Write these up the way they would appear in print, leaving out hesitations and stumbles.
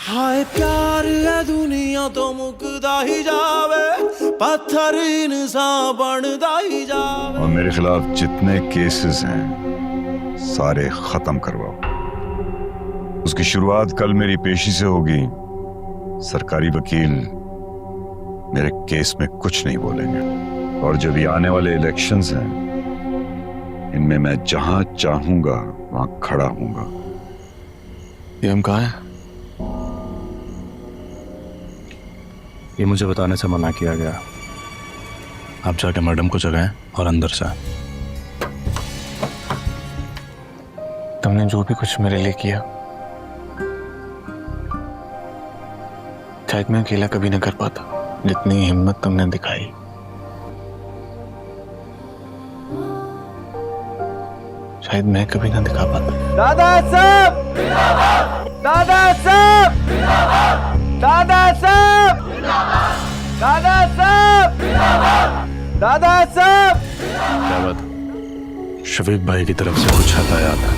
हाय प्यार है दुनिया तो मुकदा ही जावे, पत्थर इंसान बनदा ही जावे। और मेरे खिलाफ जितने केसेस हैं सारे खत्म करवाओ। उसकी शुरुआत कल मेरी पेशी से होगी। सरकारी वकील मेरे केस में कुछ नहीं बोलेंगे, और जब ये आने वाले इलेक्शंस हैं इनमें मैं जहां चाहूंगा वहां खड़ा हूंगा। ये हम कहाँ हैं? ये मुझे बताने से मना किया गया। आप जाके मैडम को जगाएं और अंदर से आएं। तुमने जो भी कुछ मेरे लिए किया शायद मैं अकेला कभी न कर पाता, जितनी हिम्मत तुमने दिखाई। शायद मैं कभी ना दिखा पाता। दादा साहब, दादा साहब, दादा साहब, दादा साहब, दादा साहब। क्या बात? शफीक भाई की तरफ से कुछ हदायत है?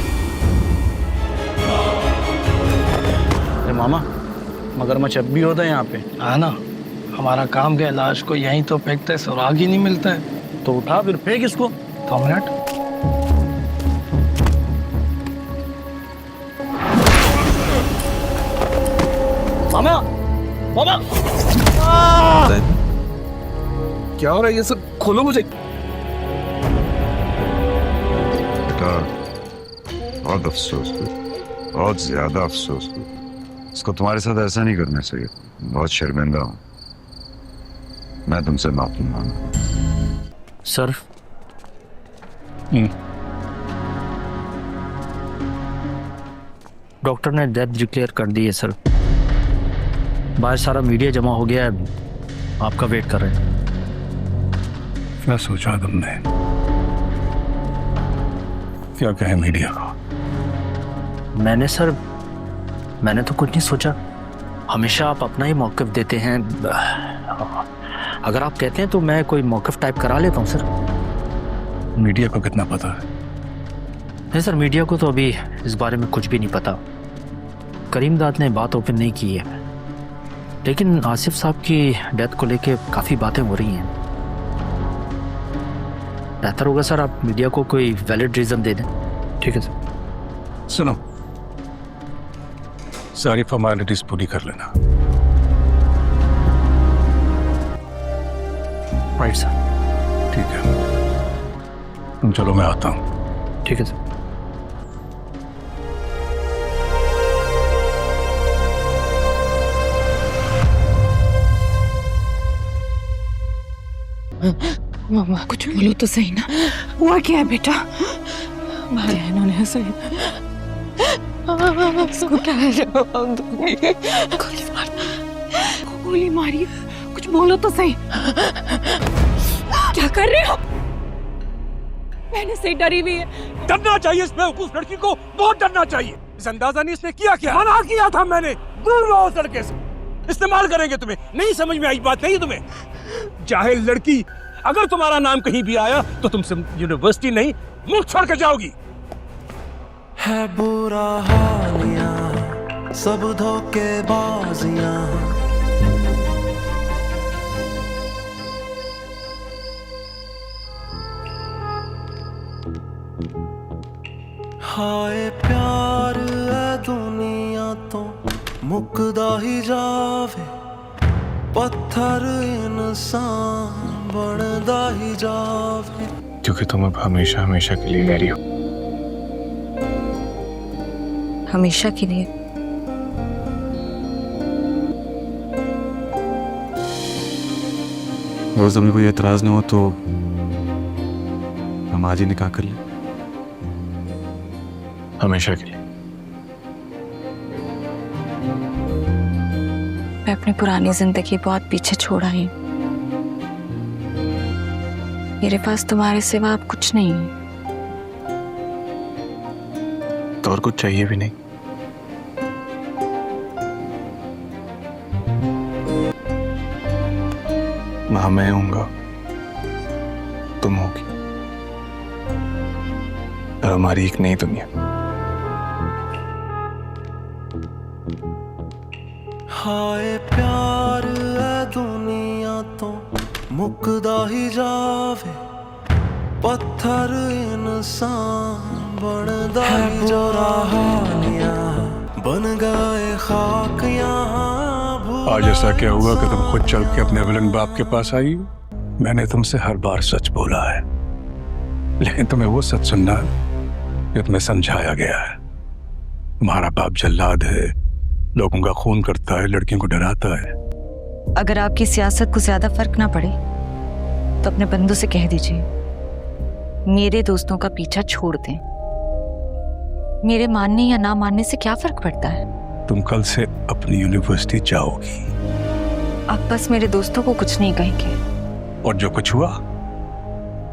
अरे मामा, मगरमच्छ अब भी होता है यहाँ पे। हाँ ना, हमारा काम क्या है, लाश को यहीं तो फेंकते हैं, सुराग ही नहीं मिलता है। तो उठा फिर फेंक इसको। 2 मिनट। मामा, मामा, क्या हो रहा है ये सब? खोलो मुझे। बेटा बहुत अफसोस हुआ, बहुत ज्यादा अफसोस हुआ। इसको तुम्हारे साथ ऐसा नहीं करना चाहिए। बहुत शर्मिंदा हूं। मैं तुमसे माफी मांगता। सर, डॉक्टर ने डेथ डिक्लेयर कर दी है सर। बाहर सारा मीडिया जमा हो गया है, आपका वेट कर रहे हैं। क्या सोचा तुमने? क्या कहे मीडिया को? मैंने तो कुछ नहीं सोचा। हमेशा आप अपना ही मौक़िफ़ देते हैं। अगर आप कहते हैं तो मैं कोई मौक़िफ़ टाइप करा लेता हूँ सर। मीडिया को कितना पता है? नहीं सर, मीडिया को तो अभी इस बारे में कुछ भी नहीं पता। करीम दाद ने बात ओपन नहीं की है, लेकिन आसिफ साहब की डेथ को लेके काफ़ी बातें हो रही हैं। बेहतर होगा सर आप मीडिया को कोई वैलिड रीज़न दे दें। ठीक है सर। सुनो, सारी फॉर्मेलिटीज पूरी कर लेना। Right sir. ठीक है, तुम चलो, मैं आता हूँ। ठीक है सर। मामा कुछ बोलो तो सही ना, हुआ क्या है बेटा? मारा है इन्होंने सही। इसको क्या है? गोली मारी, कुछ बोलो तो सही। क्या कर रहे हो? मैंने से डरी हुई है। डरना चाहिए इस बेवकूफ लड़की को, बहुत डरना चाहिए। इस अंदाजा नहीं इसने किया क्या? मना किया था मैंने, दूर रहो उस लड़के से। इस्तेमाल करेंगे तुम्हें। नहीं समझ में आई बात नहीं तुम्हें? जाहिल लड़की, अगर तुम्हारा नाम कहीं भी आया तो तुम यूनिवर्सिटी नहीं मुल्क छोड़ के जाओगी। है बुरा हालिया सब धोखेबाजियां, हाय प्यार है दुनिया तो मुकदा ही जावे, पत्थर इंसान बनदा ही जावे। क्योंकि तुम अब हमेशा हमेशा के लिए मेरी हो। हमेशा के लिए? और तुम्हें कोई एतराज ना हो तो हम आज ही निकाह कर लें। हमेशा के लिए। मैं अपनी पुरानी जिंदगी बहुत पीछे छोड़ आई हूं। मेरे पास तुम्हारे सिवा अब कुछ नहीं है। तो और कुछ चाहिए भी नहीं। वहां मैं होऊंगा, तुम होगी, और हमारी एक नई दुनिया। ਹਾਏ ਪਿਆਰ ਐ ਦੁਨੀਆ ਤੋਂ ਮੁੱਕਦਾ ਹੀ ਜਾਵੇ ਪੱਥਰ ਇਨਸਾਨ ਬਣਦਾ ਹੀ ਜਾਵੇ बन गए खाक यहाँ आज ऐसा क्या हुआ कि तुम खुद चल के अपने विलन बाप के पास आई? मैंने तुमसे हर बार सच बोला है, लेकिन तुम्हें वो सच सुनना जो तुम्हें समझाया गया है। तुम्हारा बाप जल्लाद है, लोगों का खून करता है, लड़कियों को डराता है। अगर आपकी सियासत को ज्यादा फर्क ना पड़े तो अपने बंधु से कह दीजिए मेरे दोस्तों का पीछा छोड़ दें। मेरे मानने या ना मानने से क्या फर्क पड़ता है? तुम कल से अपनी यूनिवर्सिटी जाओगी आप बस मेरे दोस्तों को कुछ नहीं कहेंगे और जो कुछ हुआ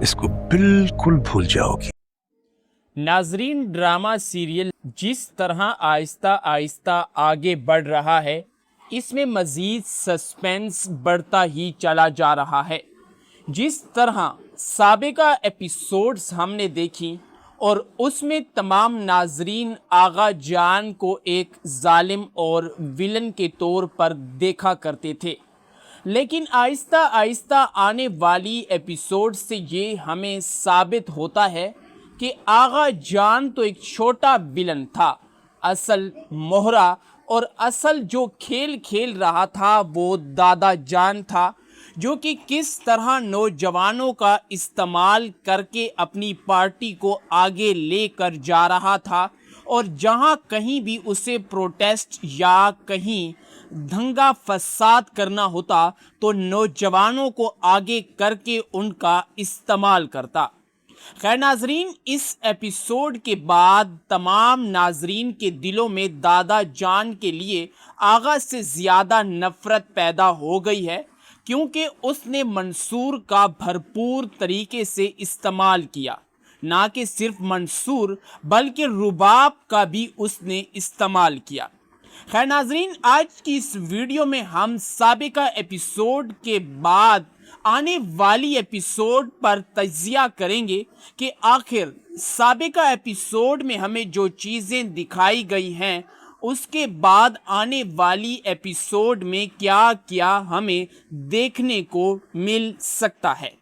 इसको बिल्कुल भूल जाओगी। नाजरीन, ड्रामा सीरियल जिस तरह आहिस्ता आहिस्ता आगे बढ़ रहा है, इसमें मज़ीद सस्पेंस बढ़ता ही चला जा रहा है। जिस तरह साबिका एपिसोड्स हमने देखी और उसमें तमाम नाजरीन आगा जान को एक जालिम और विलन के तौर पर देखा करते थे, लेकिन आहिस्ता आहिस्ता आने वाली एपिसोड से ये हमें साबित होता है कि आगा जान तो एक छोटा विलन था। असल मोहरा और असल जो खेल खेल रहा था वो दादा जान था, जो कि किस तरह नौजवानों का इस्तेमाल करके अपनी पार्टी को आगे लेकर जा रहा था, और जहां कहीं भी उसे प्रोटेस्ट या कहीं दंगा फसाद करना होता तो नौजवानों को आगे करके उनका इस्तेमाल करता। खैर नाजरीन, इस एपिसोड के बाद तमाम नाजरीन के दिलों में दादा जान के लिए आगा से ज़्यादा नफ़रत पैदा हो गई है, क्योंकि उसने मंसूर का भरपूर तरीके से इस्तेमाल किया। ना कि सिर्फ मंसूर बल्कि रुबाब का भी उसने इस्तेमाल किया। खैर नाजरीन, आज की इस वीडियो में हम साबिका एपिसोड के बाद आने वाली एपिसोड पर तजिया करेंगे कि आखिर साबिका एपिसोड में हमें जो चीज़ें दिखाई गई हैं उसके बाद आने वाली एपिसोड में क्या क्या हमें देखने को मिल सकता है।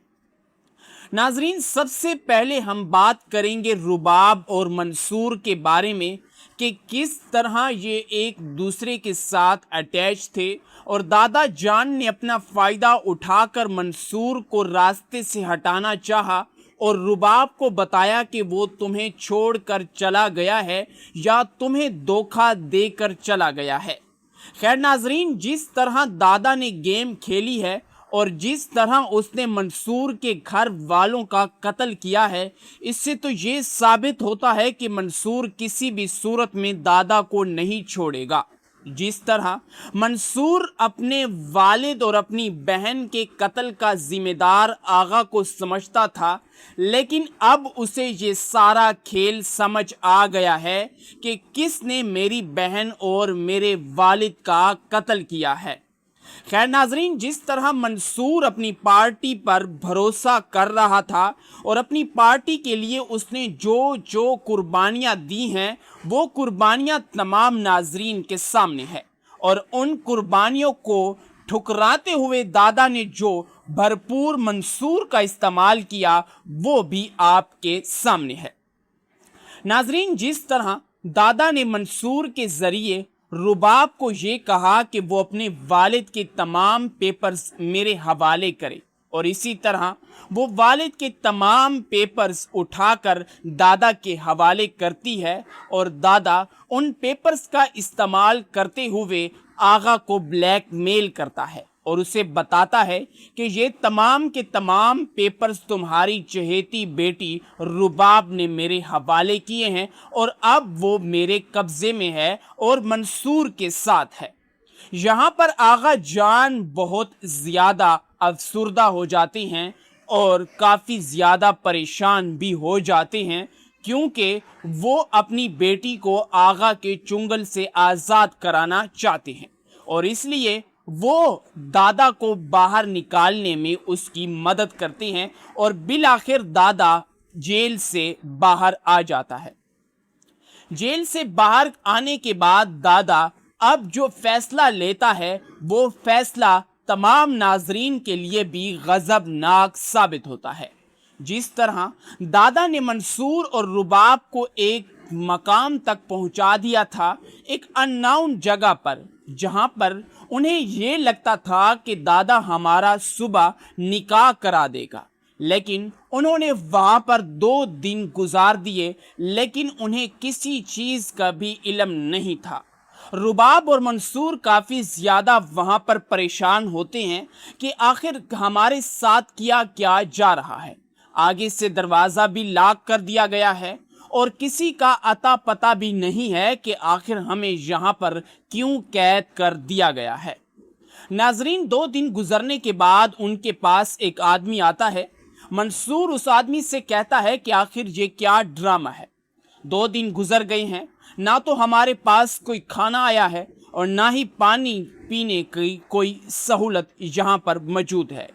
नाजरीन, सबसे पहले हम बात करेंगे रुबाब और मंसूर के बारे में कि किस तरह ये एक दूसरे के साथ अटैच थे और दादा जान ने अपना फ़ायदा उठाकर मंसूर को रास्ते से हटाना चाहा और रुबाब को बताया कि वो तुम्हें छोड़कर चला गया है या तुम्हें धोखा देकर चला गया है। खैर नाजरीन, जिस तरह दादा ने गेम खेली है और जिस तरह उसने मंसूर के घर वालों का कत्ल किया है, इससे तो ये साबित होता है कि मंसूर किसी भी सूरत में दादा को नहीं छोड़ेगा। जिस तरह मंसूर अपने वालिद और अपनी बहन के कत्ल का जिम्मेदार आगा को समझता था, लेकिन अब उसे ये सारा खेल समझ आ गया है कि किसने मेरी बहन और मेरे वालिद का कत्ल किया है। खैर नाजरीन, जिस तरह मंसूर अपनी पार्टी पर भरोसा कर रहा था और अपनी पार्टी के लिए उसने जो जो कुर्बानियाँ दी हैं वो कुर्बानियाँ तमाम नाजरीन के सामने है, और उन कुर्बानियों को ठुकराते हुए दादा ने जो भरपूर मंसूर का इस्तेमाल किया वो भी आपके सामने है। नाजरीन, जिस तरह दादा ने मंसूर के ज़रिए रुबाब को ये कहा कि वो अपने वालिद के तमाम पेपर्स मेरे हवाले करे, और इसी तरह वो वालिद के तमाम पेपर्स उठाकर दादा के हवाले करती है और दादा उन पेपर्स का इस्तेमाल करते हुए आगा को ब्लैकमेल करता है और उसे बताता है कि ये तमाम के तमाम पेपर्स तुम्हारी चहेती बेटी रुबाब ने मेरे हवाले किए हैं और अब वो मेरे कब्ज़े में है और मंसूर के साथ है। यहाँ पर आगा जान बहुत ज़्यादा अफसुर्दा हो जाती हैं और काफ़ी ज़्यादा परेशान भी हो जाते हैं, क्योंकि वो अपनी बेटी को आगा के चुंगल से आज़ाद कराना चाहते हैं और इसलिए वो दादा को बाहर निकालने में उसकी मदद करते हैं और बिलाखिर दादा जेल से बाहर आ जाता है। जेल से बाहर आने के बाद दादा अब जो फैसला लेता है वो फैसला तमाम नाजरीन के लिए भी गजबनाक साबित होता है। जिस तरह दादा ने मंसूर और रुबाब को एक मकाम तक पहुंचा दिया था, एक अननोन जगह पर, जहां पर उन्हें ये लगता था कि दादा हमारा सुबह निकाह करा देगा, लेकिन उन्होंने वहां पर 2 दिन गुजार दिए, लेकिन उन्हें किसी चीज का भी इल्म नहीं था। रुबाब और मंसूर काफ़ी ज़्यादा वहाँ पर परेशान होते हैं कि आखिर हमारे साथ किया क्या जा रहा है। आगे से दरवाज़ा भी लॉक कर दिया गया है और किसी का अता पता भी नहीं है कि आखिर हमें यहाँ पर क्यों कैद कर दिया गया है। नाजरीन, 2 दिन गुजरने के बाद उनके पास एक आदमी आता है। मंसूर उस आदमी से कहता है कि आखिर ये क्या ड्रामा है। 2 दिन गुजर गए हैं, ना तो हमारे पास कोई खाना आया है और ना ही पानी पीने की कोई सहूलत यहाँ पर मौजूद है।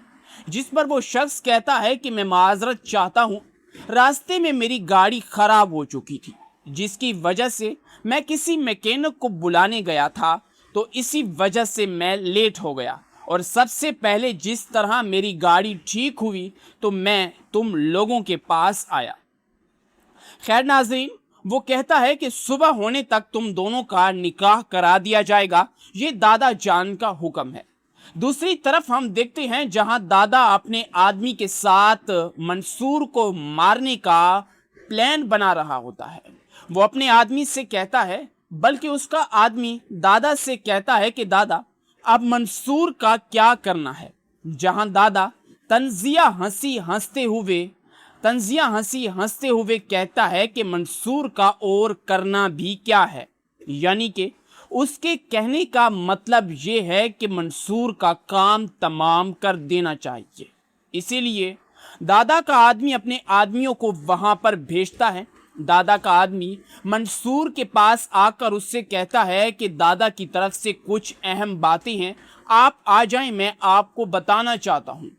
जिस पर वो शख्स कहता है कि मैं माजरत चाहता हूँ, रास्ते में मेरी गाड़ी ख़राब हो चुकी थी, जिसकी वजह से मैं किसी मैकेनिक को बुलाने गया था, तो इसी वजह से मैं लेट हो गया और सबसे पहले जिस तरह मेरी गाड़ी ठीक हुई तो मैं तुम लोगों के पास आया। खैर नाज़रीन, वो कहता है कि सुबह होने तक तुम दोनों का निकाह करा दिया जाएगा, ये दादा जान का हुक्म है। दूसरी तरफ हम देखते हैं जहां दादा अपने आदमी के साथ मंसूर को मारने का प्लान बना रहा होता है। वो अपने आदमी से कहता है, बल्कि उसका आदमी दादा से कहता है कि दादा अब मंसूर का क्या करना है। जहां दादा तंजिया हंसी हंसते हुए कहता है कि मंसूर का और करना भी क्या है, यानी कि उसके कहने का मतलब ये है कि मंसूर का काम तमाम कर देना चाहिए। इसीलिए दादा का आदमी अपने आदमियों को वहां पर भेजता है। दादा का आदमी मंसूर के पास आकर उससे कहता है कि दादा की तरफ से कुछ अहम बातें हैं, आप आ जाएं, मैं आपको बताना चाहता हूँ।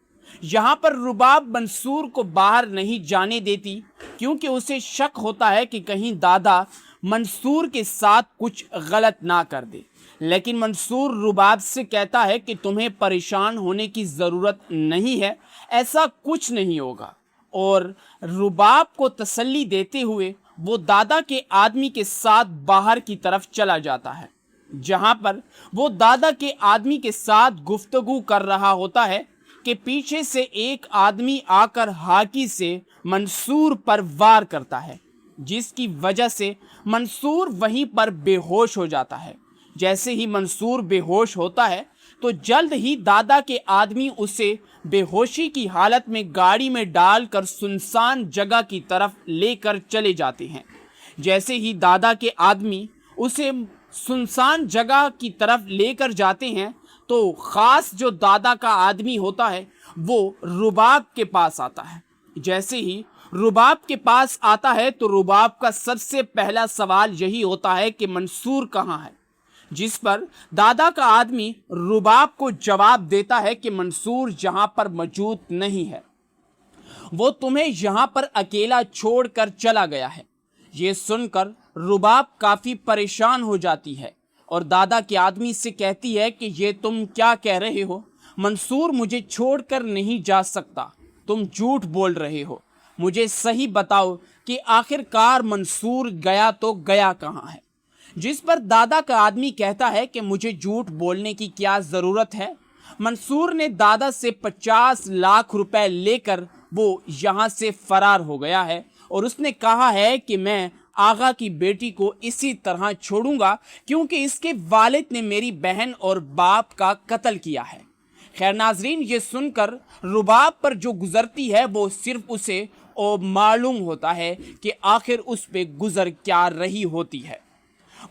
यहाँ पर रुबाब मंसूर को बाहर नहीं जाने देती, क्योंकि उसे शक होता है कि कहीं दादा मंसूर के साथ कुछ गलत ना कर दे। लेकिन मंसूर रुबाब से कहता है कि तुम्हें परेशान होने की ज़रूरत नहीं है, ऐसा कुछ नहीं होगा। और रुबाब को तसल्ली देते हुए वो दादा के आदमी के साथ बाहर की तरफ चला जाता है, जहाँ पर वो दादा के आदमी के साथ गुफ्तगू कर रहा होता है कि पीछे से एक आदमी आकर हाकी से मंसूर पर वार करता है, जिसकी वजह से मंसूर वहीं पर बेहोश हो जाता है। जैसे ही मंसूर बेहोश होता है तो जल्द ही दादा के आदमी उसे बेहोशी की हालत में गाड़ी में डालकर सुनसान जगह की तरफ लेकर चले जाते हैं। जैसे ही दादा के आदमी उसे सुनसान जगह की तरफ लेकर जाते हैं तो ख़ास जो दादा का आदमी होता है वो रुबाब के पास आता है। जैसे ही रुबाब के पास आता है तो रुबाब का सबसे पहला सवाल यही होता है कि मंसूर कहाँ है, जिस पर दादा का आदमी रुबाब को जवाब देता है कि मंसूर यहाँ पर मौजूद नहीं है, वो तुम्हें यहाँ पर अकेला छोड़कर चला गया है। ये सुनकर रुबाब काफ़ी परेशान हो जाती है और दादा के आदमी से कहती है कि ये तुम क्या कह रहे हो, मंसूर मुझे छोड़कर नहीं जा सकता, तुम झूठ बोल रहे हो, मुझे सही बताओ कि आखिरकार मंसूर गया तो गया कहाँ है। जिस पर दादा का आदमी कहता है कि मुझे झूठ बोलने की क्या ज़रूरत है, मंसूर ने दादा से 50 लाख रुपए लेकर वो यहाँ से फरार हो गया है और उसने कहा है कि मैं आगा की बेटी को इसी तरह छोड़ूंगा क्योंकि इसके वालिद ने मेरी बहन और बाप का कत्ल किया है। खैर नाजरीन, ये सुनकर रुबाब पर जो गुजरती है वो सिर्फ उसे और मालूम होता है कि आखिर उस पे गुजर क्या रही होती है।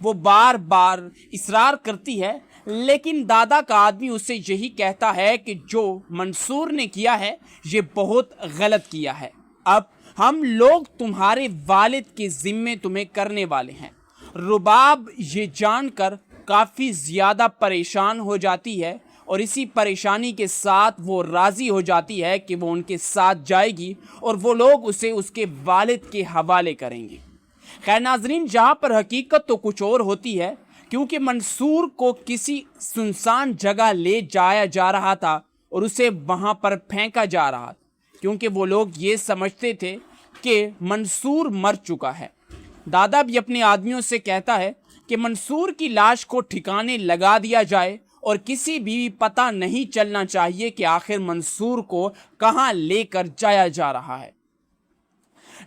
वो बार बार इसरार करती है, लेकिन दादा का आदमी उससे यही कहता है कि जो मंसूर ने किया है ये बहुत गलत किया है, अब हम लोग तुम्हारे वालिद के ज़िम्मे तुम्हें करने वाले हैं। रुबाब ये जानकर काफ़ी ज़्यादा परेशान हो जाती है और इसी परेशानी के साथ वो राज़ी हो जाती है कि वो उनके साथ जाएगी और वो लोग उसे उसके वालिद के हवाले करेंगे। खैर नाज़रीन, जहाँ पर हकीकत तो कुछ और होती है, क्योंकि मंसूर को किसी सुनसान जगह ले जाया जा रहा था और उसे वहां पर फेंका जा रहा था, क्योंकि वो लोग ये समझते थे कि मंसूर मर चुका है। दादा भी अपने आदमियों से कहता है कि मंसूर की लाश को ठिकाने लगा दिया जाए और किसी भी पता नहीं चलना चाहिए कि आखिर मंसूर को कहां लेकर जाया जा रहा है।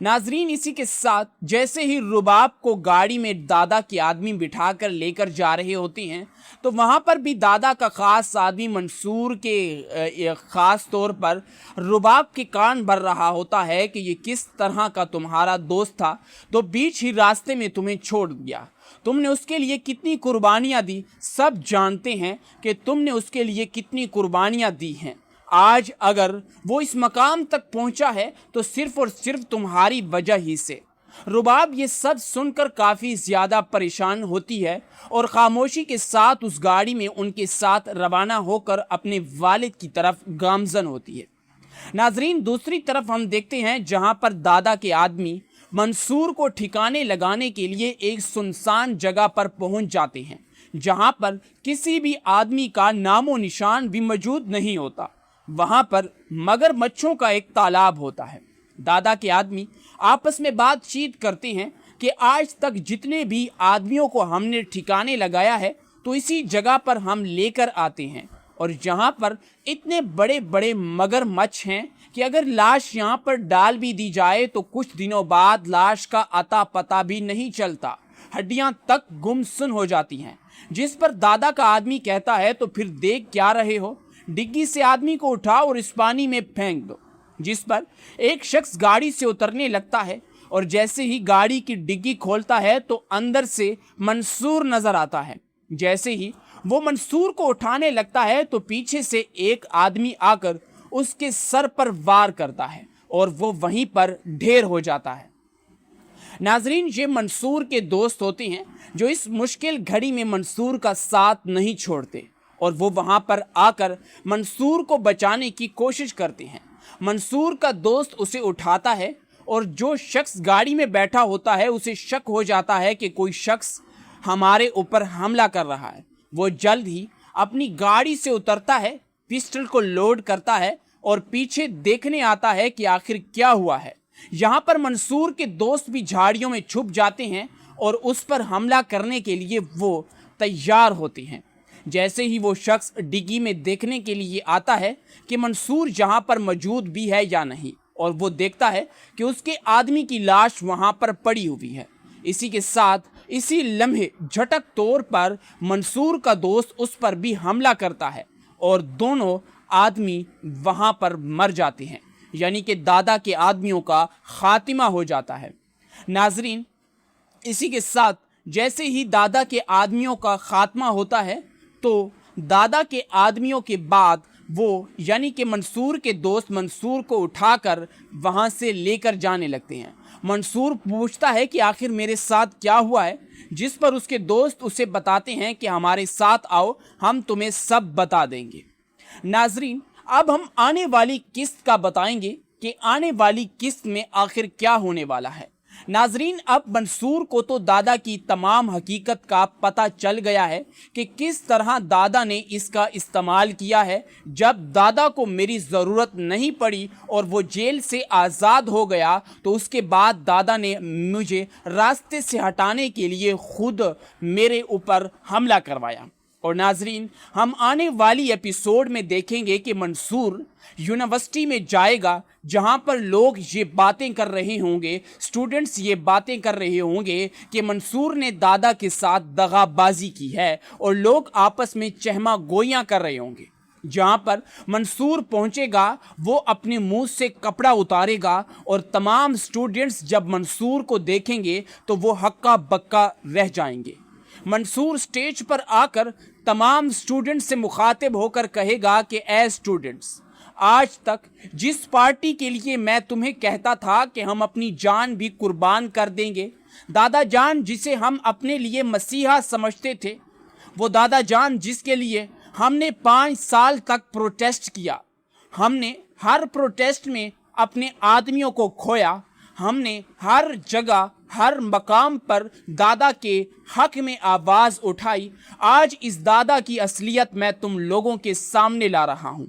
नाजरीन, इसी के साथ जैसे ही रुबाब को गाड़ी में दादा के आदमी बिठाकर लेकर जा रहे होते हैं तो वहाँ पर भी दादा का ख़ास आदमी मंसूर के ख़ास तौर पर रुबाब के कान भर रहा होता है कि ये किस तरह का तुम्हारा दोस्त था, तो बीच ही रास्ते में तुम्हें छोड़ दिया। तुमने उसके लिए कितनी कुर्बानियाँ दी, सब जानते हैं कि तुमने उसके लिए कितनी कुर्बानियाँ दी हैं। आज अगर वो इस मकाम तक पहुंचा है तो सिर्फ और सिर्फ तुम्हारी वजह ही से। रुबाब ये सब सुनकर काफ़ी ज़्यादा परेशान होती है और ख़ामोशी के साथ उस गाड़ी में उनके साथ रवाना होकर अपने वालिद की तरफ गामज़न होती है। नाजरीन, दूसरी तरफ हम देखते हैं जहां पर दादा के आदमी मंसूर को ठिकाने लगाने के लिए एक सुनसान जगह पर पहुंच जाते हैं, जहां पर किसी भी आदमी का नामो निशान भी मौजूद नहीं होता। वहां पर मगरमच्छों का एक तालाब होता है। दादा के आदमी आपस में बातचीत करते हैं कि आज तक जितने भी आदमियों को हमने ठिकाने लगाया है तो इसी जगह पर हम लेकर आते हैं, और जहां पर इतने बड़े बड़े मगरमच्छ हैं कि अगर लाश यहां पर डाल भी दी जाए तो कुछ दिनों बाद लाश का अता पता भी नहीं चलता, हड्डियां तक गुमसुम हो जाती हैं। जिस पर दादा का आदमी कहता है, तो फिर देख क्या रहे हो, डिग्गी से आदमी को उठाओ और इस पानी में फेंक दो। जिस पर एक शख्स गाड़ी से उतरने लगता है और जैसे ही गाड़ी की डिग्गी खोलता है तो अंदर से मंसूर नजर आता है। जैसे ही वो मंसूर को उठाने लगता है तो पीछे से एक आदमी आकर उसके सर पर वार करता है और वो वहीं पर ढेर हो जाता है। नाजरीन, ये मंसूर के दोस्त होते हैं जो इस मुश्किल घड़ी में मंसूर का साथ नहीं छोड़ते और वो वहाँ पर आकर मंसूर को बचाने की कोशिश करते हैं। मंसूर का दोस्त उसे उठाता है और जो शख्स गाड़ी में बैठा होता है उसे शक हो जाता है कि कोई शख्स हमारे ऊपर हमला कर रहा है। वो जल्द ही अपनी गाड़ी से उतरता है, पिस्टल को लोड करता है और पीछे देखने आता है कि आखिर क्या हुआ है। यहाँ पर मंसूर के दोस्त भी झाड़ियों में छुप जाते हैं और उस पर हमला करने के लिए वो तैयार होते हैं। जैसे ही वो शख्स डिग्गी में देखने के लिए आता है कि मंसूर जहाँ पर मौजूद भी है या नहीं, और वो देखता है कि उसके आदमी की लाश वहाँ पर पड़ी हुई है। इसी के साथ इसी लम्हे झटक तौर पर मंसूर का दोस्त उस पर भी हमला करता है और दोनों आदमी वहाँ पर मर जाते हैं, यानी कि दादा के आदमियों का खात्मा हो जाता है। नाजरीन, इसी के साथ जैसे ही दादा के आदमियों का खात्मा होता है तो दादा के आदमियों के बाद वो यानी कि मंसूर के दोस्त मंसूर को उठाकर वहाँ से लेकर जाने लगते हैं। मंसूर पूछता है कि आखिर मेरे साथ क्या हुआ है, जिस पर उसके दोस्त उसे बताते हैं कि हमारे साथ आओ, हम तुम्हें सब बता देंगे। नाजरीन, अब हम आने वाली किस्त का बताएंगे कि आने वाली किस्त में आखिर क्या होने वाला है। नाजरीन, अब मंसूर को तो दादा की तमाम हकीकत का पता चल गया है कि किस तरह दादा ने इसका इस्तेमाल किया है। जब दादा को मेरी ज़रूरत नहीं पड़ी और वो जेल से आज़ाद हो गया तो उसके बाद दादा ने मुझे रास्ते से हटाने के लिए खुद मेरे ऊपर हमला करवाया। और नाजरीन, हम आने वाली एपिसोड में देखेंगे कि मंसूर यूनिवर्सिटी में जाएगा जहां पर लोग ये बातें कर रहे होंगे, स्टूडेंट्स ये बातें कर रहे होंगे कि मंसूर ने दादा के साथ दगाबाजी की है और लोग आपस में चहमा गोइयाँ कर रहे होंगे। जहां पर मंसूर पहुंचेगा वो अपने मुंह से कपड़ा उतारेगा और तमाम स्टूडेंट्स जब मंसूर को देखेंगे तो वो हक्का बक्का रह जाएंगे। मंसूर स्टेज पर आकर तमाम स्टूडेंट्स से मुखातिब होकर कहेगा कि ए स्टूडेंट्स, आज तक जिस पार्टी के लिए मैं तुम्हें कहता था कि हम अपनी जान भी कुर्बान कर देंगे, दादा जान जिसे हम अपने लिए मसीहा समझते थे, वो दादा जान जिसके लिए हमने 5 साल तक प्रोटेस्ट किया, हमने हर प्रोटेस्ट में अपने आदमियों को खोया, हमने हर जगह हर मकाम पर दादा के हक में आवाज उठाई, आज इस दादा की असलियत मैं तुम लोगों के सामने ला रहा हूं।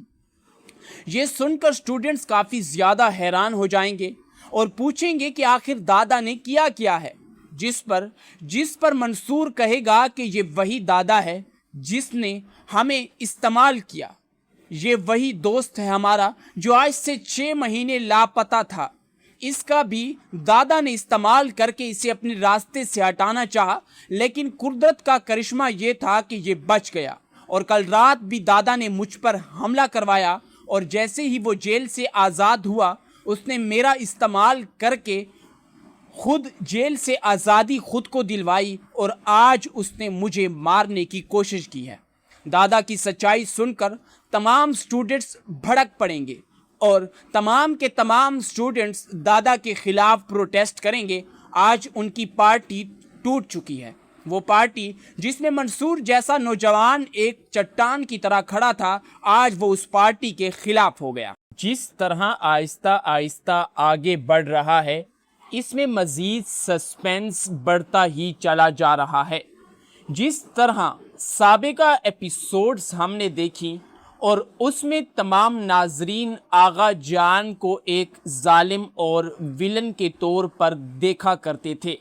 ये सुनकर स्टूडेंट्स काफी ज्यादा हैरान हो जाएंगे और पूछेंगे कि आखिर दादा ने किया क्या है, जिस पर मंसूर कहेगा कि ये वही दादा है जिसने हमें इस्तेमाल किया, ये वही दोस्त है हमारा जो आज से 6 महीने लापता था। इसका भी दादा ने इस्तेमाल करके इसे अपने रास्ते से हटाना चाहा, लेकिन कुदरत का करिश्मा ये था कि ये बच गया। और कल रात भी दादा ने मुझ पर हमला करवाया और जैसे ही वो जेल से आज़ाद हुआ उसने मेरा इस्तेमाल करके खुद जेल से आज़ादी खुद को दिलवाई और आज उसने मुझे मारने की कोशिश की है। दादा की सच्चाई सुनकर तमाम स्टूडेंट्स भड़क पड़ेंगे और तमाम के तमाम स्टूडेंट्स दादा के खिलाफ प्रोटेस्ट करेंगे। आज उनकी पार्टी टूट चुकी है, वो पार्टी जिसमें मंसूर जैसा नौजवान एक चट्टान की तरह खड़ा था, आज वो उस पार्टी के खिलाफ हो गया। जिस तरह आहिस्ता आहिस्ता आगे बढ़ रहा है, इसमें मज़ीद सस्पेंस बढ़ता ही चला जा रहा है। जिस तरह साबिका एपिसोड्स हमने देखी और उसमें तमाम नाजरीन आगा जान को एक जालिम और विलन के तौर पर देखा करते थे,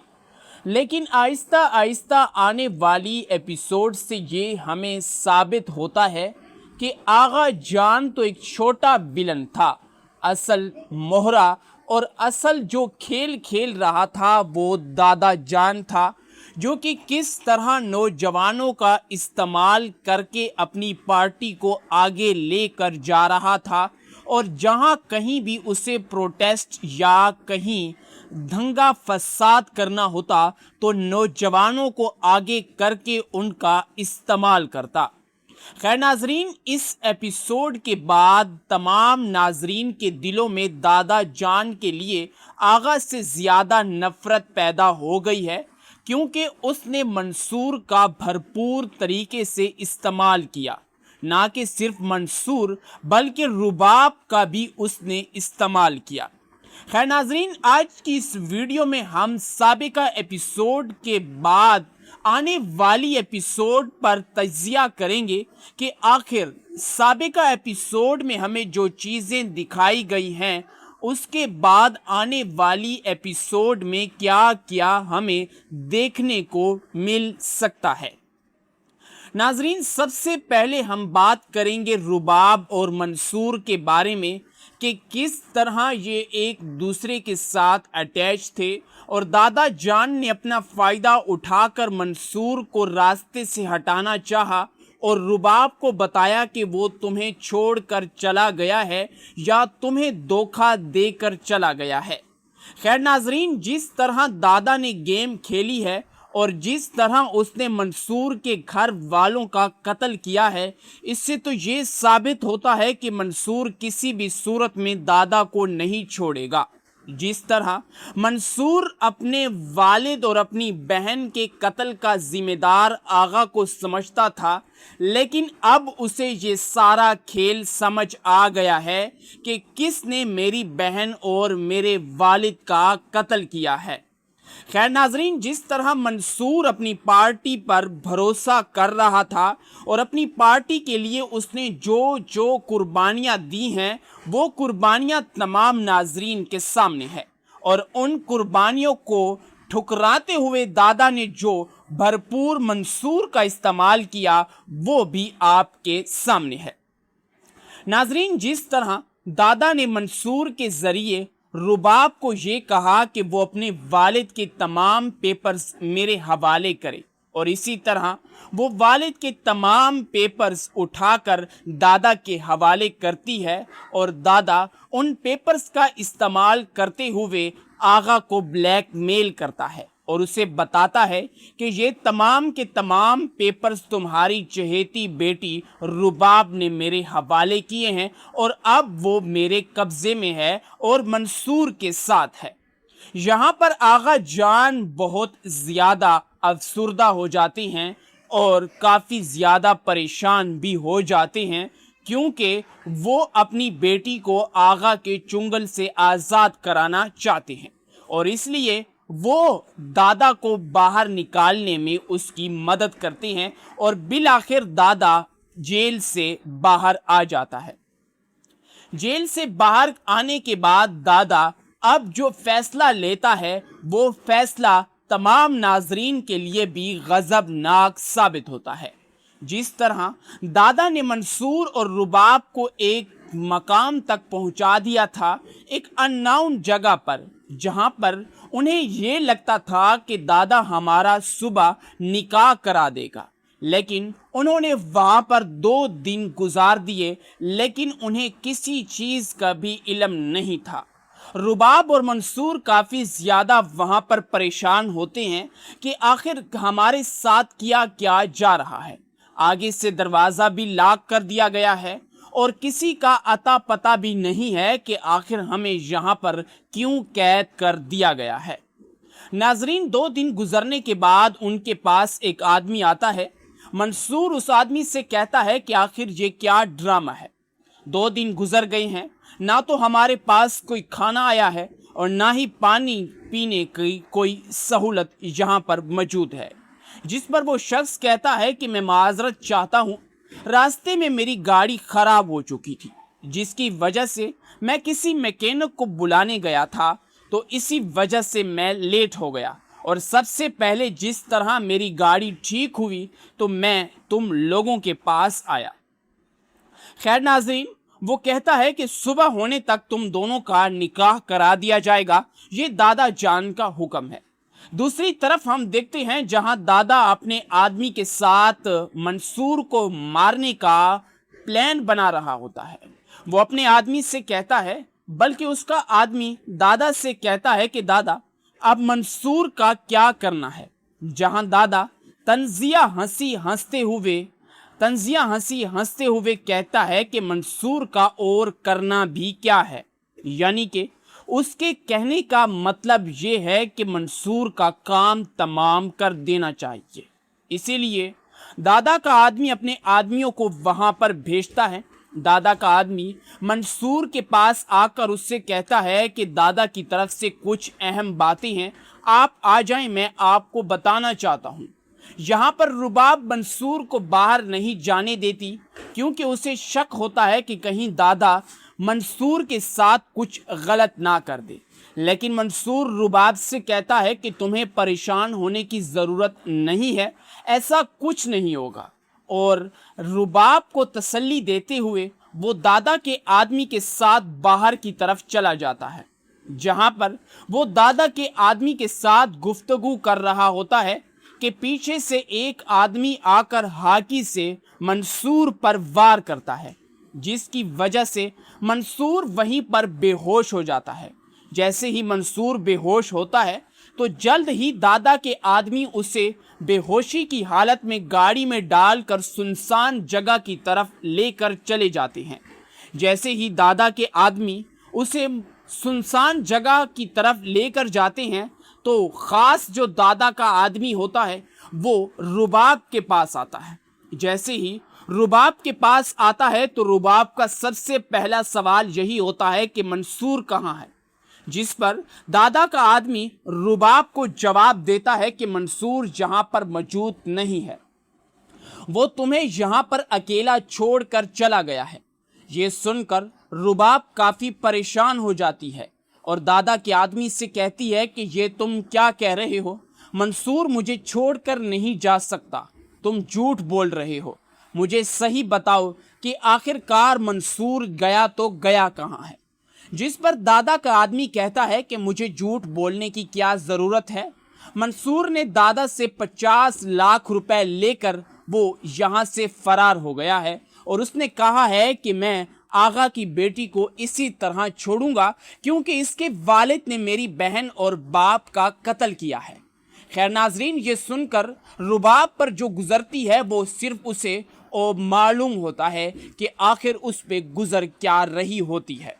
लेकिन आहिस्ता आहिस्ता आने वाली एपिसोड से ये हमें साबित होता है कि आगा जान तो एक छोटा विलन था, असल मोहरा और असल जो खेल खेल रहा था वो दादा जान था, जो कि किस तरह नौजवानों का इस्तेमाल करके अपनी पार्टी को आगे लेकर जा रहा था और जहां कहीं भी उसे प्रोटेस्ट या कहीं दंगा फसाद करना होता तो नौजवानों को आगे करके उनका इस्तेमाल करता। खैर नाजरीन, इस एपिसोड के बाद तमाम नाजरीन के दिलों में दादा जान के लिए आगा से ज़्यादा नफ़रत पैदा हो गई है, क्योंकि उसने मंसूर का भरपूर तरीके से इस्तेमाल किया। ना कि सिर्फ मंसूर बल्कि रुबाब का भी उसने इस्तेमाल किया। खैर नाजरीन, आज की इस वीडियो में हम साबिका एपिसोड के बाद आने वाली एपिसोड पर तज्जिया करेंगे कि आखिर साबिका एपिसोड में हमें जो चीज़ें दिखाई गई हैं उसके बाद आने वाली एपिसोड में क्या क्या हमें देखने को मिल सकता है। नाजरीन, सबसे पहले हम बात करेंगे रुबाब और मंसूर के बारे में कि किस तरह ये एक दूसरे के साथ अटैच थे और दादा जान ने अपना फ़ायदा उठाकर मंसूर को रास्ते से हटाना चाहा और रुबाब को बताया कि वो तुम्हें छोड़कर चला गया है या तुम्हें धोखा देकर चला गया है। खैर नाजरीन, जिस तरह दादा ने गेम खेली है और जिस तरह उसने मंसूर के घर वालों का कत्ल किया है, इससे तो ये साबित होता है कि मंसूर किसी भी सूरत में दादा को नहीं छोड़ेगा। जिस तरह मंसूर अपने वालिद और अपनी बहन के कत्ल का जिम्मेदार आगा को समझता था, लेकिन अब उसे ये सारा खेल समझ आ गया है कि किसने मेरी बहन और मेरे वालिद का कत्ल किया है। खैर नाजरीन, जिस तरह मंसूर अपनी पार्टी पर भरोसा कर रहा था और अपनी पार्टी के लिए उसने जो जो कुर्बानियाँ दी हैं वो कुर्बानियाँ तमाम नाजरीन के सामने है और उन कुर्बानियों को ठुकराते हुए दादा ने जो भरपूर मंसूर का इस्तेमाल किया वो भी आपके सामने है। नाजरीन, जिस तरह दादा ने मंसूर के ज़रिए रुबाब को ये कहा कि वो अपने वालिद के तमाम पेपर्स मेरे हवाले करे और इसी तरह वो वालिद के तमाम पेपर्स उठाकर दादा के हवाले करती है और दादा उन पेपर्स का इस्तेमाल करते हुए आगा को ब्लैकमेल करता है और उसे बताता है कि ये तमाम के तमाम पेपर्स तुम्हारी चहेती बेटी रुबाब ने मेरे हवाले किए हैं और अब वो मेरे कब्ज़े में है और मंसूर के साथ है। यहाँ पर आगा जान बहुत ज़्यादा अफसुर्दा हो जाते हैं और काफ़ी ज़्यादा परेशान भी हो जाते हैं, क्योंकि वो अपनी बेटी को आगा के चुंगल से आज़ाद कराना चाहते हैं और इसलिए वो दादा को बाहर निकालने में उसकी मदद करते हैं और बिलाखिर दादा जेल से बाहर आ जाता है। जेल से बाहर आने के बाद दादा अब जो फैसला लेता है वो फैसला तमाम नाजरीन के लिए भी गजबनाक साबित होता है। जिस तरह दादा ने मंसूर और रुबाब को एक मकाम तक पहुंचा दिया था, एक अननोन जगह पर, जहां पर उन्हें ये लगता था कि दादा हमारा सुबह निकाह करा देगा, लेकिन उन्होंने वहां पर 2 दिन गुजार दिए, लेकिन उन्हें किसी चीज का भी इल्म नहीं था। रुबाब और मंसूर काफ़ी ज़्यादा वहाँ पर परेशान होते हैं कि आखिर हमारे साथ किया क्या जा रहा है। आगे से दरवाज़ा भी लॉक कर दिया गया है और किसी का अता पता भी नहीं है कि आखिर हमें यहाँ पर क्यों कैद कर दिया गया है। नाजरीन, 2 दिन गुजरने के बाद उनके पास एक आदमी आता है। मंसूर उस आदमी से कहता है कि आखिर ये क्या ड्रामा है। 2 दिन गुजर गए हैं, ना तो हमारे पास कोई खाना आया है और ना ही पानी पीने की कोई सहूलत यहाँ पर मौजूद है। जिस पर वो शख्स कहता है कि मैं माजरत चाहता हूँ, रास्ते में मेरी गाड़ी ख़राब हो चुकी थी, जिसकी वजह से मैं किसी मैकेनिक को बुलाने गया था, तो इसी वजह से मैं लेट हो गया और सबसे पहले जिस तरह मेरी गाड़ी ठीक हुई तो मैं तुम लोगों के पास आया। खैर नाज़रीन, वो कहता है कि सुबह होने तक तुम दोनों का निकाह करा दिया जाएगा, ये दादा जान का हुक्म है। दूसरी तरफ हम देखते हैं जहां दादा अपने आदमी के साथ मंसूर को मारने का प्लान बना रहा होता है। वो अपने आदमी से कहता है, बल्कि उसका आदमी दादा से कहता है कि दादा अब मंसूर का क्या करना है। जहां दादा तंजिया हंसी हंसते हुए कहता है कि मंसूर का और करना भी क्या है, यानी कि उसके कहने का मतलब ये है कि मंसूर का काम तमाम कर देना चाहिए। इसीलिए दादा का आदमी अपने आदमियों को वहाँ पर भेजता है। दादा का आदमी मंसूर के पास आकर उससे कहता है कि दादा की तरफ से कुछ अहम बातें हैं, आप आ जाएं, मैं आपको बताना चाहता हूँ। यहाँ पर रुबाब मंसूर को बाहर नहीं जाने देती, क्योंकि उसे शक होता है कि कहीं दादा मंसूर के साथ कुछ गलत ना कर दे। लेकिन मंसूर रुबाब से कहता है कि तुम्हें परेशान होने की ज़रूरत नहीं है, ऐसा कुछ नहीं होगा। और रुबाब को तसल्ली देते हुए वो दादा के आदमी के साथ बाहर की तरफ चला जाता है, जहाँ पर वो दादा के आदमी के साथ गुफ्तगू कर रहा होता है कि पीछे से एक आदमी आकर हाकी से मंसूर पर वार करता है, जिसकी वजह से मंसूर वहीं पर बेहोश हो जाता है। जैसे ही मंसूर बेहोश होता है तो जल्द ही दादा के आदमी उसे बेहोशी की हालत में गाड़ी में डालकर सुनसान जगह की तरफ लेकर चले जाते हैं। जैसे ही दादा के आदमी उसे सुनसान जगह की तरफ लेकर जाते हैं तो ख़ास जो दादा का आदमी होता है वो रुबाब के पास आता है। जैसे ही रुबाब के पास आता है तो रुबाब का सबसे पहला सवाल यही होता है कि मंसूर कहाँ है, जिस पर दादा का आदमी रुबाब को जवाब देता है कि मंसूर यहाँ पर मौजूद नहीं है, वो तुम्हें यहाँ पर अकेला छोड़कर चला गया है। ये सुनकर रुबाब काफ़ी परेशान हो जाती है और दादा के आदमी से कहती है कि ये तुम क्या कह रहे हो, मंसूर मुझे छोड़कर नहीं जा सकता, तुम झूठ बोल रहे हो, मुझे सही बताओ कि आखिरकार मंसूर गया तो गया कहाँ है। जिस पर दादा का आदमी कहता है कि मुझे झूठ बोलने की क्या ज़रूरत है, मंसूर ने दादा से 50 लाख रुपए लेकर वो यहाँ से फरार हो गया है और उसने कहा है कि मैं आगा की बेटी को इसी तरह छोड़ूंगा क्योंकि इसके वालिद ने मेरी बहन और बाप का कत्ल किया है। खैर नाजरीन, ये सुनकर रुबाब पर जो गुजरती है वो सिर्फ उसे और मालूम होता है कि आखिर उस पे गुजर क्या रही होती है।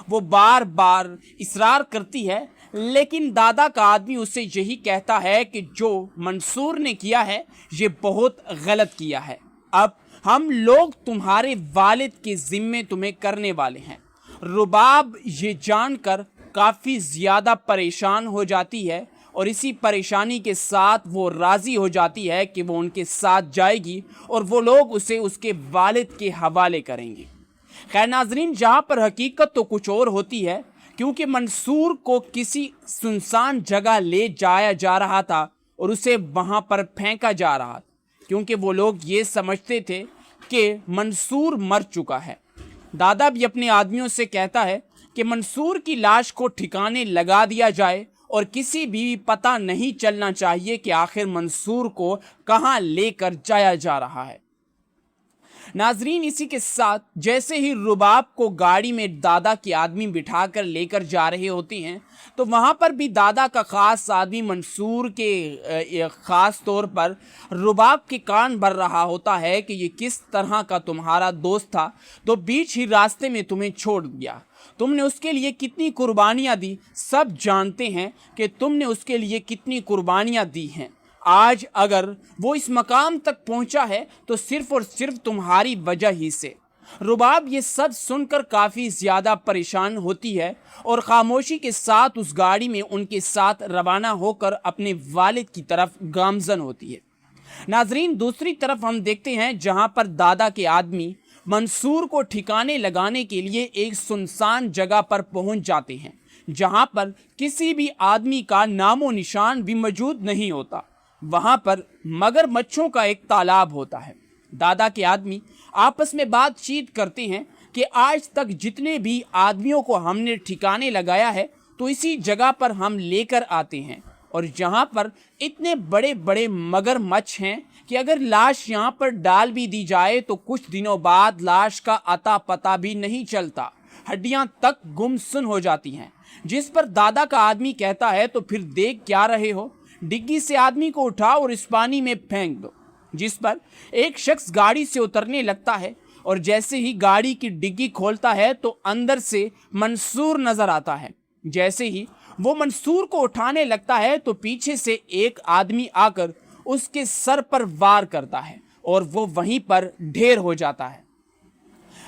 वो बार बार इसरार करती है, लेकिन दादा का आदमी उससे यही कहता है कि जो मंसूर ने किया है ये बहुत गलत किया है, अब हम लोग तुम्हारे वालिद के ज़िम्मे तुम्हें करने वाले हैं। रुबाब ये जानकर काफ़ी ज़्यादा परेशान हो जाती है और इसी परेशानी के साथ वो राज़ी हो जाती है कि वो उनके साथ जाएगी और वो लोग उसे उसके वालिद के हवाले करेंगे। खैर नाजरीन, जहाँ पर हकीकत तो कुछ और होती है, क्योंकि मंसूर को किसी सुनसान जगह ले जाया जा रहा था और उसे वहाँ पर फेंका जा रहा था, क्योंकि वो लोग ये समझते थे कि मंसूर मर चुका है। दादा भी अपने आदमियों से कहता है कि मंसूर की लाश को ठिकाने लगा दिया जाए और किसी भी पता नहीं चलना चाहिए कि आखिर मंसूर को कहाँ लेकर जाया जा रहा है। नाजरीन, इसी के साथ जैसे ही रुबाब को गाड़ी में दादा के आदमी बिठाकर लेकर जा रहे होते हैं, तो वहाँ पर भी दादा का ख़ास आदमी मंसूर के ख़ास तौर पर रुबाब के कान भर रहा होता है कि ये किस तरह का तुम्हारा दोस्त था, तो बीच ही रास्ते में तुम्हें छोड़ दिया, तुमने उसके लिए कितनी कुर्बानियाँ दी, सब जानते हैं कि तुमने उसके लिए कितनी कुर्बानियाँ दी हैं। आज अगर वो इस मकाम तक पहुंचा है तो सिर्फ और सिर्फ तुम्हारी वजह ही से। रुबाब ये सब सुनकर काफ़ी ज़्यादा परेशान होती है और ख़ामोशी के साथ उस गाड़ी में उनके साथ रवाना होकर अपने वालिद की तरफ गामज़न होती है। नाजरीन, दूसरी तरफ हम देखते हैं जहां पर दादा के आदमी मंसूर को ठिकाने लगाने के लिए एक सुनसान जगह पर पहुंच जाते हैं, जहां पर किसी भी आदमी का नामो निशान भी मौजूद नहीं होता। वहां पर मगरमच्छों का एक तालाब होता है। दादा के आदमी आपस में बातचीत करते हैं कि आज तक जितने भी आदमियों को हमने ठिकाने लगाया है तो इसी जगह पर हम लेकर आते हैं, और जहां पर इतने बड़े बड़े मगरमच्छ हैं कि अगर लाश यहां पर डाल भी दी जाए तो कुछ दिनों बाद लाश का अता पता भी नहीं चलता, हड्डियां तक गुमसुन हो जाती हैं। जिस पर दादा का आदमी कहता है, तो फिर देख क्या रहे हो, डिग्गी से आदमी को उठाओ और इस पानी में फेंक दो। जिस पर एक शख्स गाड़ी से उतरने लगता है और जैसे ही गाड़ी की डिग्गी खोलता है तो अंदर से मंसूर नजर आता है। जैसे ही वो मंसूर को उठाने लगता है तो पीछे से एक आदमी आकर उसके सर पर वार करता है और वो वहीं पर ढेर हो जाता है।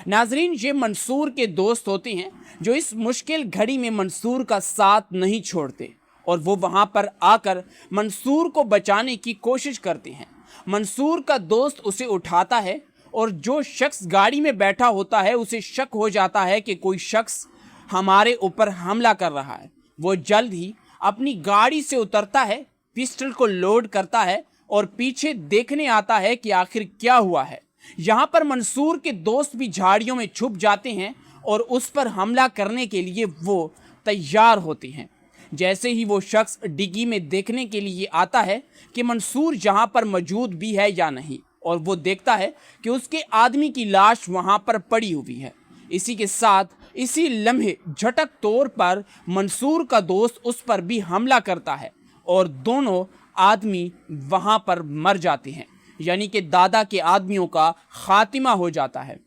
नाजरीन, ये मंसूर के दोस्त होते हैं जो इस मुश्किल घड़ी में मंसूर का साथ नहीं छोड़ते और वो वहाँ पर आकर मंसूर को बचाने की कोशिश करते हैं। मंसूर का दोस्त उसे उठाता है और जो शख्स गाड़ी में बैठा होता है उसे शक हो जाता है कि कोई शख्स हमारे ऊपर हमला कर रहा है। वो जल्द ही अपनी गाड़ी से उतरता है, पिस्टल को लोड करता है और पीछे देखने आता है कि आखिर क्या हुआ है। यहाँ पर मंसूर के दोस्त भी झाड़ियों में छुप जाते हैं और उस पर हमला करने के लिए वो तैयार होते हैं। जैसे ही वो शख्स डिग्गी में देखने के लिए आता है कि मंसूर जहाँ पर मौजूद भी है या नहीं, और वो देखता है कि उसके आदमी की लाश वहाँ पर पड़ी हुई है। इसी के साथ इसी लम्हे झटक तौर पर मंसूर का दोस्त उस पर भी हमला करता है और दोनों आदमी वहाँ पर मर जाते हैं, यानी कि दादा के आदमियों का खात्मा हो जाता है।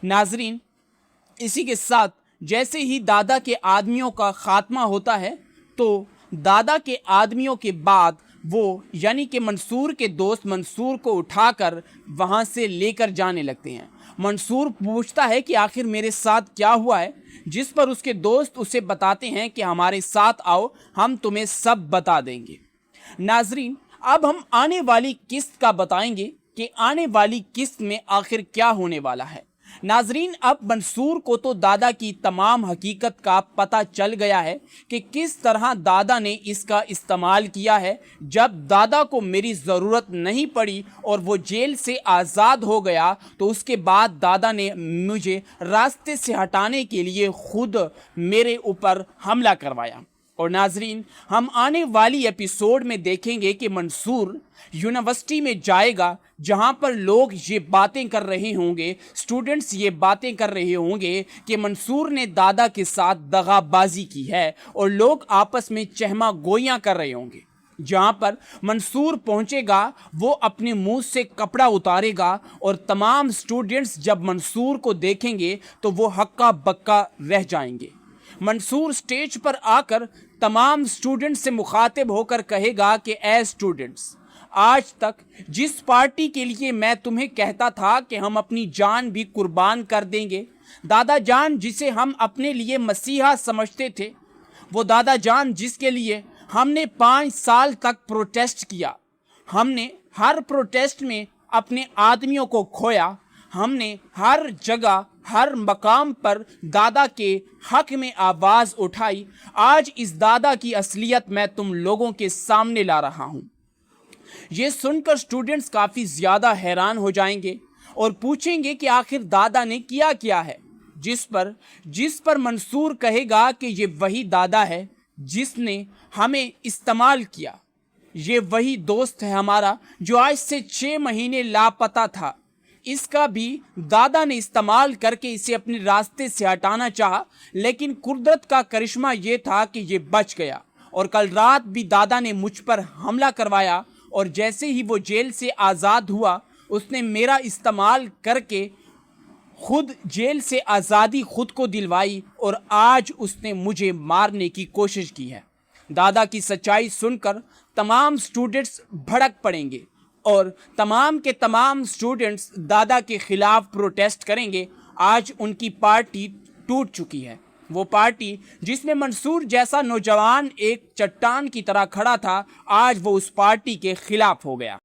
नाजरीन, इसी के साथ जैसे ही दादा के आदमियों का खात्मा होता है तो दादा के आदमियों के बाद वो यानी कि मंसूर के दोस्त मंसूर को उठाकर वहाँ से लेकर जाने लगते हैं। मंसूर पूछता है कि आखिर मेरे साथ क्या हुआ है, जिस पर उसके दोस्त उसे बताते हैं कि हमारे साथ आओ, हम तुम्हें सब बता देंगे। नाजरीन, अब हम आने वाली किस्त का बताएंगे कि आने वाली किस्त में आखिर क्या होने वाला है। नाजरीन, अब मंसूर को तो दादा की तमाम हकीकत का पता चल गया है कि किस तरह दादा ने इसका इस्तेमाल किया है। जब दादा को मेरी ज़रूरत नहीं पड़ी और वो जेल से आज़ाद हो गया तो उसके बाद दादा ने मुझे रास्ते से हटाने के लिए खुद मेरे ऊपर हमला करवाया। और नाजरीन, हम आने वाली एपिसोड में देखेंगे कि मंसूर यूनिवर्सिटी में जाएगा जहां पर लोग ये बातें कर रहे होंगे, स्टूडेंट्स ये बातें कर रहे होंगे कि मंसूर ने दादा के साथ दगाबाजी की है और लोग आपस में चहमा गोइयाँ कर रहे होंगे। जहां पर मंसूर पहुंचेगा वो अपने मुंह से कपड़ा उतारेगा और तमाम स्टूडेंट्स जब मंसूर को देखेंगे तो वो हक्का बक्का रह जाएंगे। मंसूर स्टेज पर आकर तमाम स्टूडेंट्स से मुखातिब होकर कहेगा कि ए स्टूडेंट्स, आज तक जिस पार्टी के लिए मैं तुम्हें कहता था कि हम अपनी जान भी कुर्बान कर देंगे, दादा जान जिसे हम अपने लिए मसीहा समझते थे, वो दादा जान जिसके लिए हमने 5 साल तक प्रोटेस्ट किया। हमने हर प्रोटेस्ट में अपने आदमियों को खोया। हमने हर जगह हर मकाम पर दादा के हक में आवाज उठाई। आज इस दादा की असलियत मैं तुम लोगों के सामने ला रहा हूं। ये सुनकर स्टूडेंट्स काफी ज्यादा हैरान हो जाएंगे और पूछेंगे कि आखिर दादा ने किया क्या है, जिस पर मंसूर कहेगा कि ये वही दादा है जिसने हमें इस्तेमाल किया। ये वही दोस्त है हमारा जो आज से 6 महीने लापता था। इसका भी दादा ने इस्तेमाल करके इसे अपने रास्ते से हटाना चाहा, लेकिन कुदरत का करिश्मा ये था कि ये बच गया। और कल रात भी दादा ने मुझ पर हमला करवाया और जैसे ही वो जेल से आज़ाद हुआ उसने मेरा इस्तेमाल करके खुद जेल से आज़ादी खुद को दिलवाई और आज उसने मुझे मारने की कोशिश की है। दादा की सच्चाई सुनकर तमाम स्टूडेंट्स भड़क पड़ेंगे और तमाम के तमाम स्टूडेंट्स दादा के खिलाफ प्रोटेस्ट करेंगे। आज उनकी पार्टी टूट चुकी है। वो पार्टी जिसमें मंसूर जैसा नौजवान एक चट्टान की तरह खड़ा था, आज वो उस पार्टी के खिलाफ हो गया।